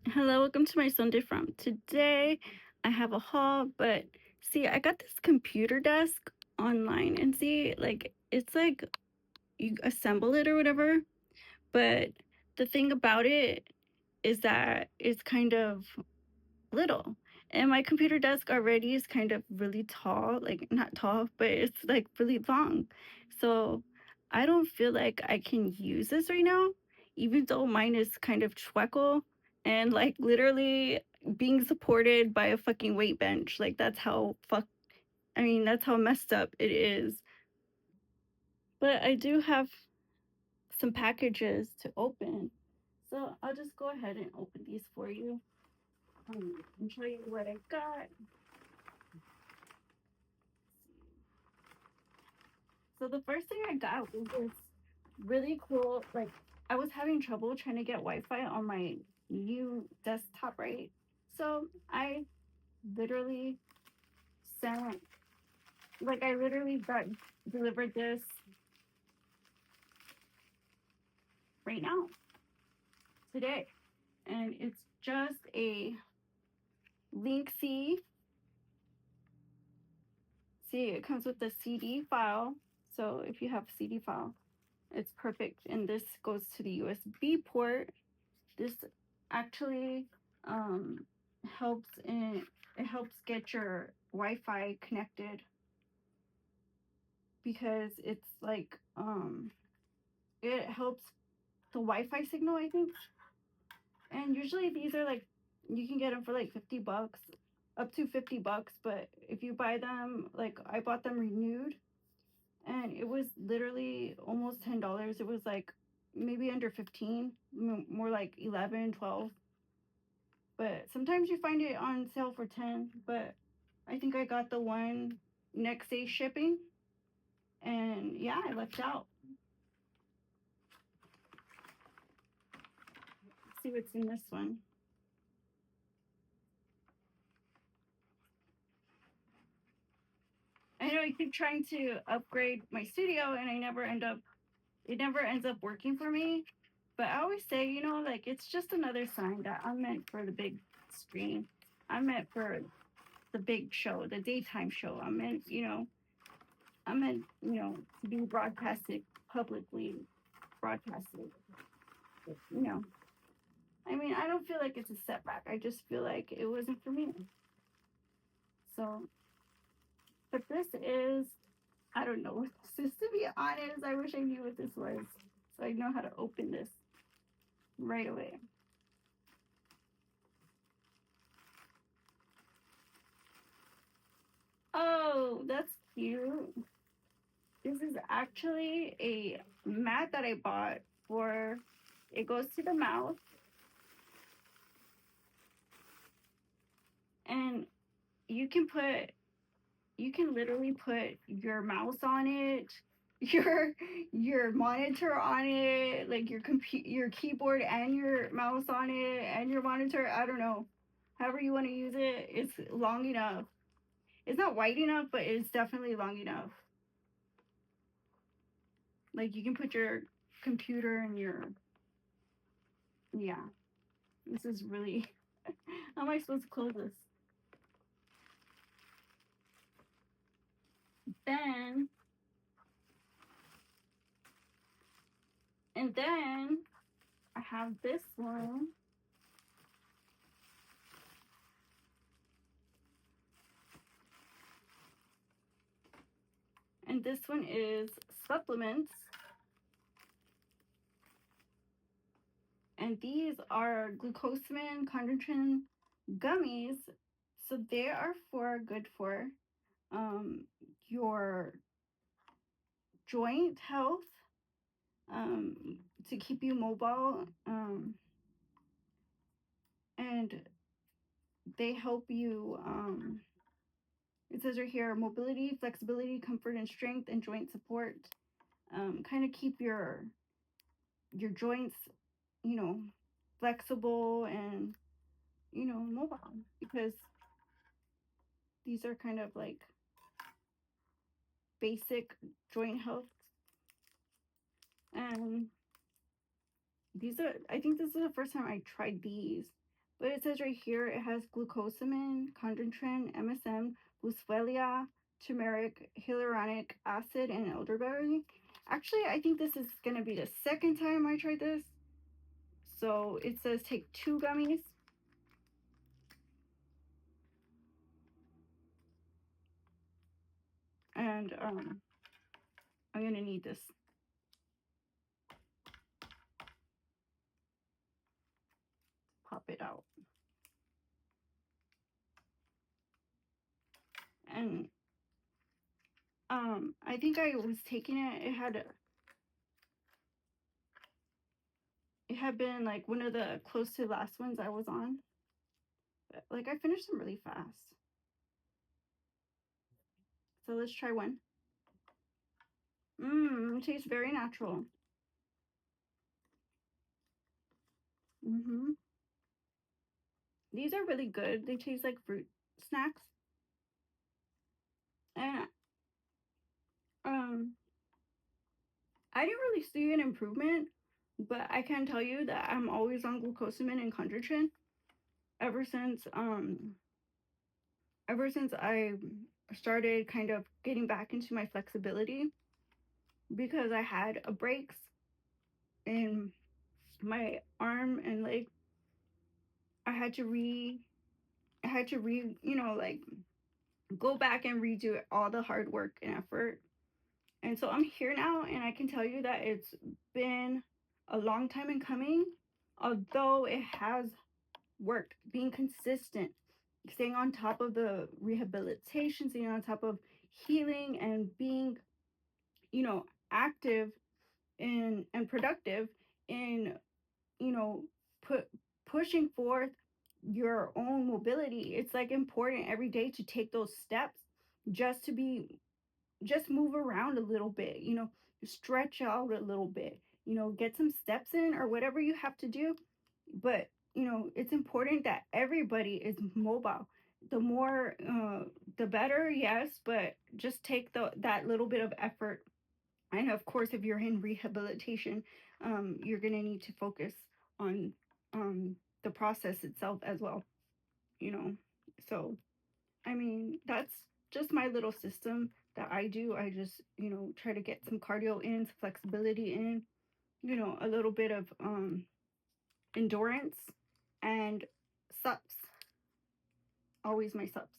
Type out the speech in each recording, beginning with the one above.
Hello, welcome to my Sunday From. Today I have a haul, but see, I got this computer desk online and see, like, it's like you assemble it or whatever, but the thing about it is that it's kind of little. And my computer desk already is kind of really tall, like not tall, but it's like really long. So I don't feel like I can use this right now, even though mine is kind of chueco and like literally being supported by a fucking weight bench. Like that's how messed up it is. But I do have some packages to open. So I'll just go ahead and open these for you and show you what I got. So the first thing I got was this really cool, like I was having trouble trying to get Wi-Fi on my new desktop, right? So I literally sent, I literally got delivered this right now, today. And it's just a Link C. See, it comes with the CD file. So if you have a CD file, it's perfect. And this goes to the USB port. This actually um, helps in it helps get your Wi-Fi connected because it's like it helps the Wi-Fi signal, I think. And usually these are like you can get them for like $50, up to $50. But if you buy them, like I bought them renewed, and it was literally almost $10. It was like maybe under 15, more like 11, 12. But sometimes you find it on sale for 10, but I think I got the one next day shipping. And yeah, I lucked out. Let's see what's in this one. I know I keep trying to upgrade my studio and it never ends up working for me. But I always say, like it's just another sign that I'm meant for the big screen. I'm meant for the big show, the daytime show. I'm meant, to be broadcasted publicly, broadcasted, you know. I mean, I don't feel like it's a setback. I just feel like it wasn't for me. So, but this is, I don't know what this is, to be honest. I wish I knew what this was. So I know how to open this right away. Oh, that's cute. This is actually a mat that I bought for, it goes to the mouth. And you can put you can literally put your mouse on it, your your monitor on it, like your keyboard and your mouse on it and your monitor. I don't know, however you want to use it. It's long enough. It's not wide enough, but it's definitely long enough. Like you can put your computer and your yeah. This is really. How am I supposed to close this? Then and then I have this one. And this one is supplements. And these are glucosamine chondroitin gummies. So they are good for um, your joint health, to keep you mobile, and they help you. It says right here mobility, flexibility, comfort, and strength, and joint support. Kind of keep your joints, you know, flexible and mobile, because these are kind of like basic joint health. And I think this is the first time I tried these, But it says right here it has glucosamine, chondroitin, MSM, boswellia, turmeric, hyaluronic acid, and elderberry. Actually, I think this is going to be the second time I tried this. So it says take 2 gummies. And I'm going to need this. Pop it out. And I think I was taking it. It had been like one of the close to the last ones I was on. But, like, I finished them really fast. So let's try one. It tastes very natural. These are really good. They taste like fruit snacks. And I didn't really see an improvement, but I can tell you that I'm always on glucosamine and chondroitin ever since I started kind of getting back into my flexibility, because I had a breaks in my arm and leg. I had to like go back and redo all the hard work and effort. And so I'm here now, and I can tell you that it's been a long time in coming, although it has worked. Being consistent, staying on top of the rehabilitation, staying on top of healing, and being, active and productive in, you know, pushing forth your own mobility. It's like important every day to take those steps, just to be just move around a little bit, stretch out a little bit, get some steps in or whatever you have to do. But, it's important that everybody is mobile. The more, the better, yes, but just take that little bit of effort. And of course, if you're in rehabilitation, you're going to need to focus on the process itself as well, you know. So I mean, that's just my little system that I do. I just, try to get some cardio in, some flexibility in, a little bit of endurance, and sups. Always my sups.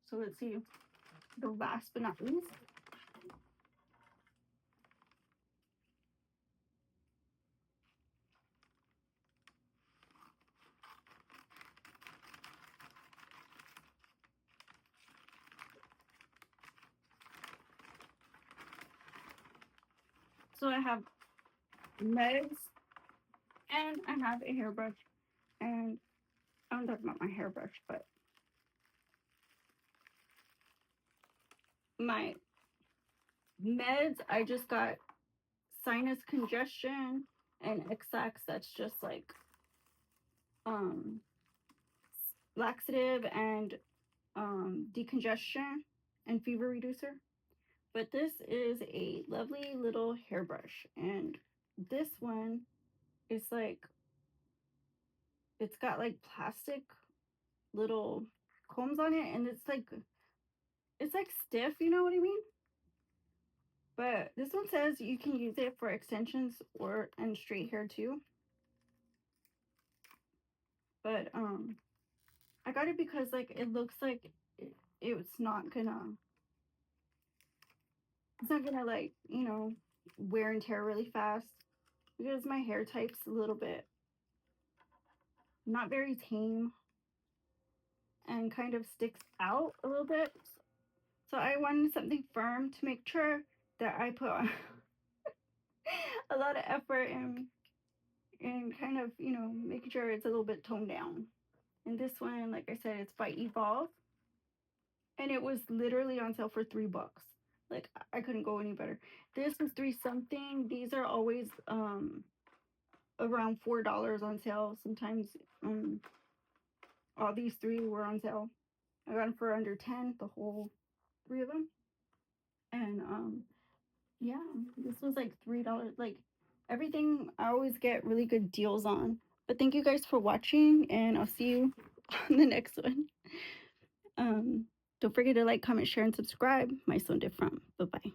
So let's see. The last but not least. So I have meds, and I have a hairbrush. And I'm talking about my hairbrush, but my meds, I just got sinus congestion and X-Lax. That's just like laxative and decongestion and fever reducer. But this is a lovely little hairbrush, and this one is like, it's got like plastic little combs on it, and it's like stiff, you know what I mean? But this one says you can use it for extensions and straight hair too. But I got it because like it looks like it's not gonna like, wear and tear really fast, because my hair type's a little bit not very tame and kind of sticks out a little bit. So I wanted something firm to make sure that I put on a lot of effort and kind of, making sure it's a little bit toned down. And this one, like I said, it's by Evolve. And it was literally on sale for $3. Like, I couldn't go any better. This was 3 something. These are always around $4 on sale. Sometimes all these 3 were on sale. I got them for under 10, the whole 3 of them. And yeah, this was like $3. Like, everything I always get really good deals on. But thank you guys for watching, and I'll see you on the next one. Um, don't forget to like, comment, share, and subscribe. My so different. Bye bye.